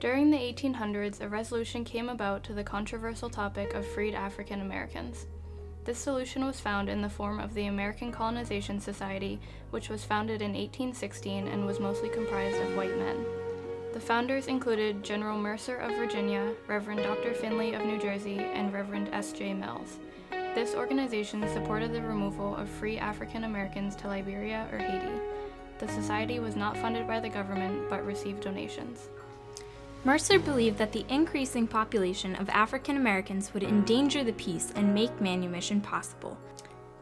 During the 1800s, a resolution came about to the controversial topic of freed African Americans. This solution was found in the form of the American Colonization Society, which was founded in 1816 and was mostly comprised of white men. The founders included General Mercer of Virginia, Reverend Dr. Finley of New Jersey, and Reverend S.J. Mills. This organization supported the removal of free African Americans to Liberia or Haiti. The society was not funded by the government, but received donations. Mercer believed that the increasing population of African Americans would endanger the peace and make manumission possible.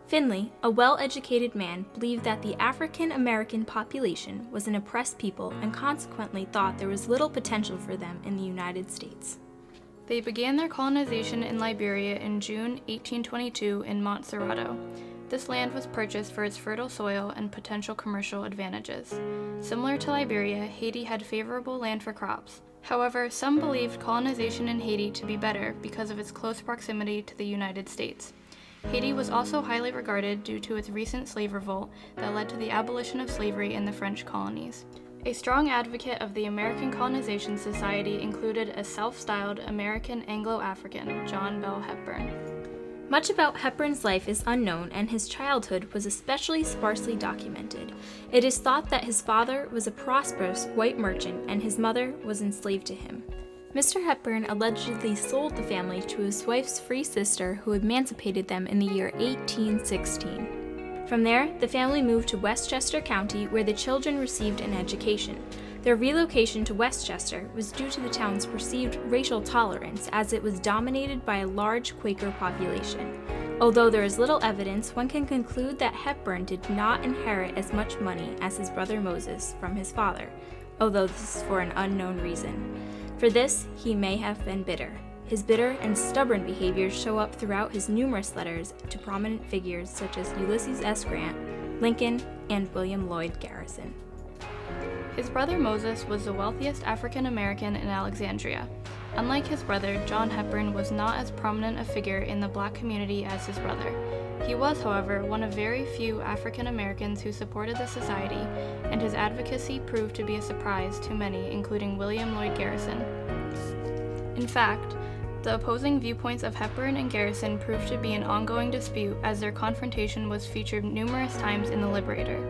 Finley, a well-educated man, believed that the African American population was an oppressed people and consequently thought there was little potential for them in the United States. They began their colonization in Liberia in June 1822 in Montserrado. This land was purchased for its fertile soil and potential commercial advantages. Similar to Liberia, Haiti had favorable land for crops. However, some believed colonization in Haiti to be better because of its close proximity to the United States. Haiti was also highly regarded due to its recent slave revolt that led to the abolition of slavery in the French colonies. A strong advocate of the American Colonization Society included a self-styled American Anglo-African, John Bell Hepburn. Much about Hepburn's life is unknown, and his childhood was especially sparsely documented. It is thought that his father was a prosperous white merchant and his mother was enslaved to him. Mr. Hepburn allegedly sold the family to his wife's free sister, who emancipated them in the year 1816. From there, the family moved to Westchester County, where the children received an education. Their relocation to Westchester was due to the town's perceived racial tolerance, as it was dominated by a large Quaker population. Although there is little evidence, one can conclude that Hepburn did not inherit as much money as his brother Moses from his father, although this is for an unknown reason. For this, he may have been bitter. His bitter and stubborn behaviors show up throughout his numerous letters to prominent figures such as Ulysses S. Grant, Lincoln, and William Lloyd Garrison. His brother Moses was the wealthiest African American in Alexandria. Unlike his brother, John Hepburn was not as prominent a figure in the black community as his brother. He was, however, one of very few African Americans who supported the society, and his advocacy proved to be a surprise to many, including William Lloyd Garrison. In fact, the opposing viewpoints of Hepburn and Garrison proved to be an ongoing dispute, as their confrontation was featured numerous times in The Liberator.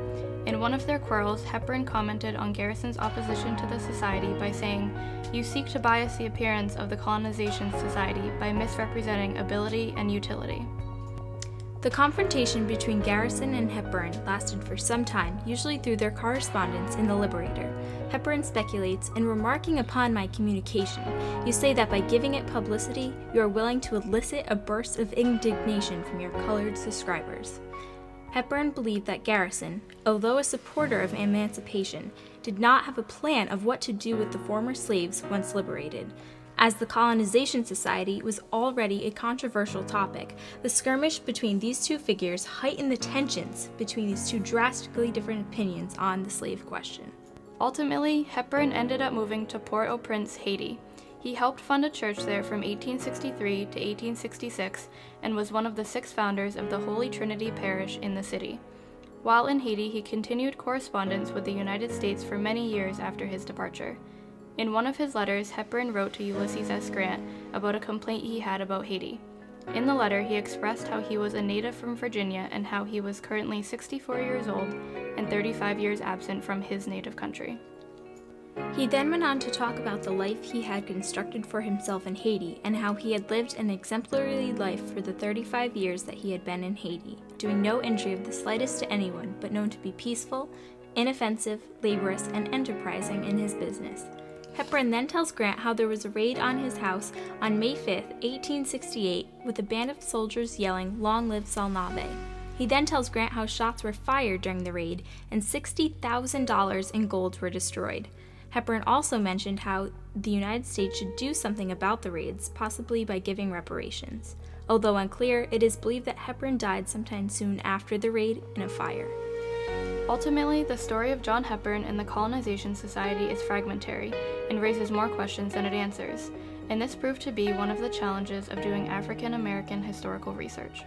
In one of their quarrels, Hepburn commented on Garrison's opposition to the society by saying, "You seek to bias the appearance of the Colonization Society by misrepresenting ability and utility." The confrontation between Garrison and Hepburn lasted for some time, usually through their correspondence in The Liberator. Hepburn speculates, "In remarking upon my communication, you say that by giving it publicity, you are willing to elicit a burst of indignation from your colored subscribers." Hepburn believed that Garrison, although a supporter of emancipation, did not have a plan of what to do with the former slaves once liberated. As the Colonization Society was already a controversial topic, the skirmish between these two figures heightened the tensions between these two drastically different opinions on the slave question. Ultimately, Hepburn ended up moving to Port-au-Prince, Haiti. He helped fund a church there from 1863 to 1866 and was one of the 6 founders of the Holy Trinity Parish in the city. While in Haiti, he continued correspondence with the United States for many years after his departure. In one of his letters, Hepburn wrote to Ulysses S. Grant about a complaint he had about Haiti. In the letter, he expressed how he was a native from Virginia and how he was currently 64 years old and 35 years absent from his native country. He then went on to talk about the life he had constructed for himself in Haiti and how he had lived an exemplary life for the 35 years that he had been in Haiti, doing no injury of the slightest to anyone, but known to be peaceful, inoffensive, laborious, and enterprising in his business. Hepburn then tells Grant how there was a raid on his house on May 5, 1868, with a band of soldiers yelling, "Long live Salnave." He then tells Grant how shots were fired during the raid and $60,000 in gold were destroyed. Hepburn also mentioned how the United States should do something about the raids, possibly by giving reparations. Although unclear, it is believed that Hepburn died sometime soon after the raid in a fire. Ultimately, the story of John Hepburn and the Colonization Society is fragmentary and raises more questions than it answers, and this proved to be one of the challenges of doing African American historical research.